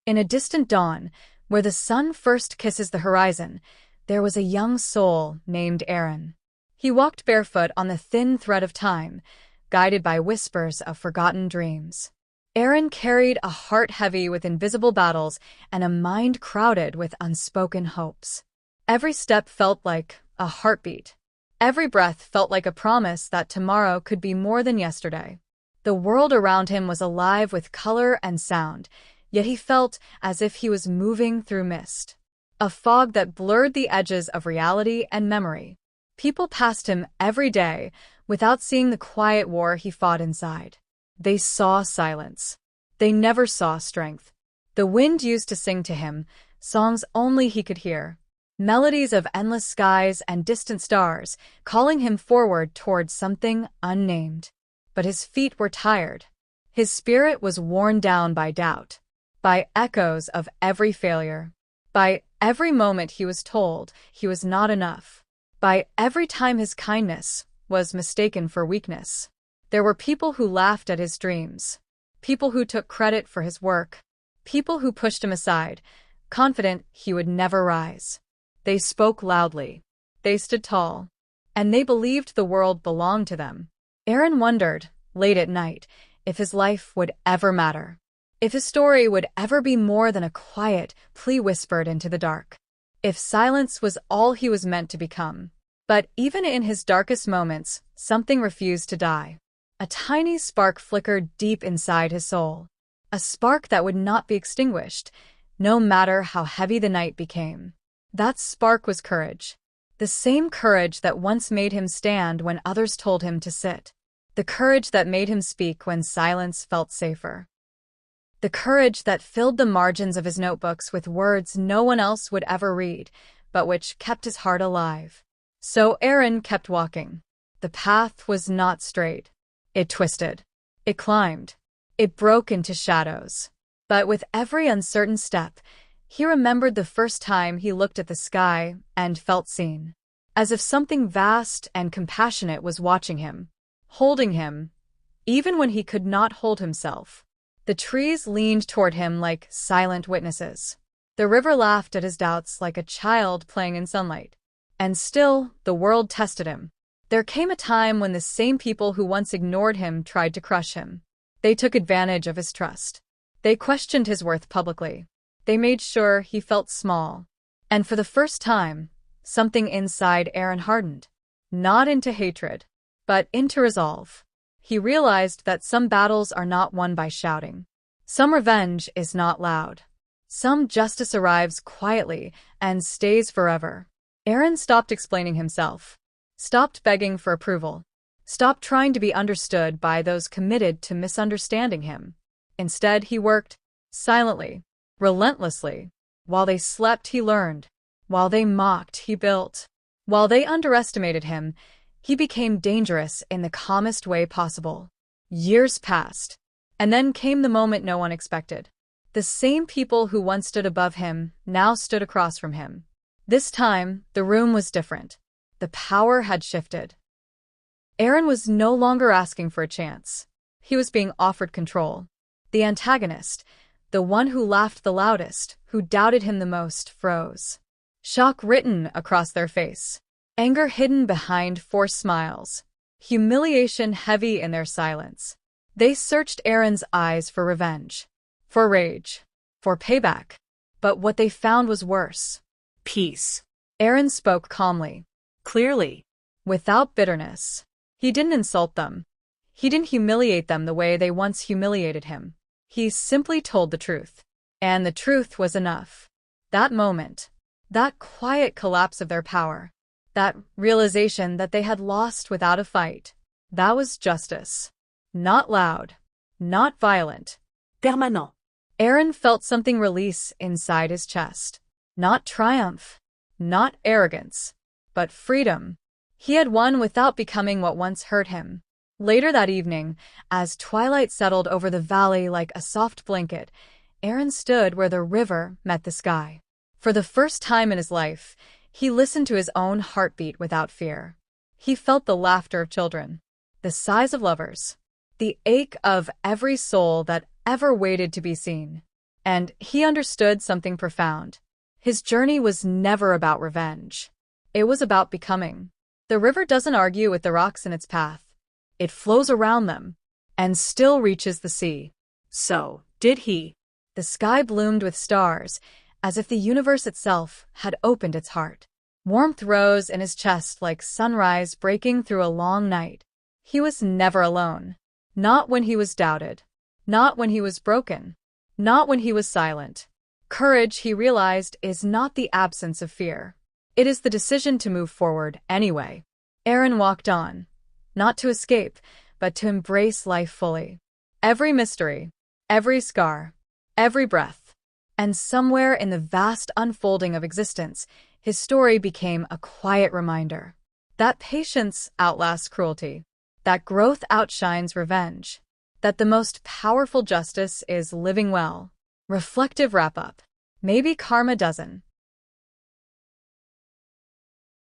In a distant dawn, where the sun first kisses the horizon, there was a young soul named Aaron. He walked barefoot on the thin thread of time, guided by whispers of forgotten dreams. Aaron carried a heart heavy with invisible battles and a mind crowded with unspoken hopes. Every step felt like a heartbeat. Every breath felt like a promise that tomorrow could be more than yesterday. The world around him was alive with color and sound, yet he felt as if he was moving through mist. A fog that blurred the edges of reality and memory. People passed him every day without seeing the quiet war he fought inside. They saw silence. They never saw strength. The wind used to sing to him, songs only he could hear. Melodies of endless skies and distant stars, calling him forward toward something unnamed. But his feet were tired. His spirit was worn down by doubt, by echoes of every failure, by every moment he was told he was not enough, by every time his kindness was mistaken for weakness. There were people who laughed at his dreams, people who took credit for his work, people who pushed him aside, confident he would never rise. They spoke loudly, they stood tall, and they believed the world belonged to them. Aaron wondered, late at night, if his life would ever matter, if his story would ever be more than a quiet plea whispered into the dark, if silence was all he was meant to become. But even in his darkest moments, something refused to die. A tiny spark flickered deep inside his soul, a spark that would not be extinguished, no matter how heavy the night became. That spark was courage, the same courage that once made him stand when others told him to sit, the courage that made him speak when silence felt safer, the courage that filled the margins of his notebooks with words no one else would ever read, but which kept his heart alive. So Aaron kept walking. The path was not straight. It twisted. It climbed. It broke into shadows. But with every uncertain step, he remembered the first time he looked at the sky and felt seen, as if something vast and compassionate was watching him, holding him, even when he could not hold himself. The trees leaned toward him like silent witnesses. The river laughed at his doubts like a child playing in sunlight. And still, the world tested him. There came a time when the same people who once ignored him tried to crush him. They took advantage of his trust. They questioned his worth publicly. They made sure he felt small. And for the first time, something inside Aaron hardened. Not into hatred, but into resolve. He realized that some battles are not won by shouting. Some revenge is not loud. Some justice arrives quietly and stays forever. Aaron stopped explaining himself, stopped begging for approval, stopped trying to be understood by those committed to misunderstanding him. Instead, he worked, silently, relentlessly. While they slept, he learned. While they mocked, he built. While they underestimated him, he became dangerous in the calmest way possible. Years passed, and then came the moment no one expected. The same people who once stood above him now stood across from him. This time, the room was different. The power had shifted. Aaron was no longer asking for a chance. He was being offered control. The antagonist, the one who laughed the loudest, who doubted him the most, froze. Shock written across their face. Anger hidden behind forced smiles. Humiliation heavy in their silence. They searched Aaron's eyes for revenge, for rage, for payback. But what they found was worse. Peace. Aaron spoke calmly, Clearly. without bitterness. He didn't insult them. He didn't humiliate them the way they once humiliated him. He simply told the truth. And the truth was enough. That moment, that quiet collapse of their power, that realization that they had lost without a fight, that was justice. Not loud, not violent. Permanent. Aaron felt something release inside his chest. Not triumph, not arrogance, but freedom. He had won without becoming what once hurt him. Later that evening, as twilight settled over the valley like a soft blanket, Aaron stood where the river met the sky. For the first time in his life, he listened to his own heartbeat without fear. He felt the laughter of children, the sighs of lovers, the ache of every soul that ever waited to be seen. And he understood something profound. His journey was never about revenge. It was about becoming. The river doesn't argue with the rocks in its path. It flows around them, and still reaches the sea. So, did he? The sky bloomed with stars, as if the universe itself had opened its heart. Warmth rose in his chest like sunrise breaking through a long night. He was never alone. Not when he was doubted. Not when he was broken. Not when he was silent. Courage, he realized, is not the absence of fear. It is the decision to move forward anyway. Aaron walked on, not to escape, but to embrace life fully. Every mystery, every scar, every breath. And somewhere in the vast unfolding of existence, his story became a quiet reminder that patience outlasts cruelty, that growth outshines revenge, that the most powerful justice is living well. Reflective wrap-up. Maybe karma doesn't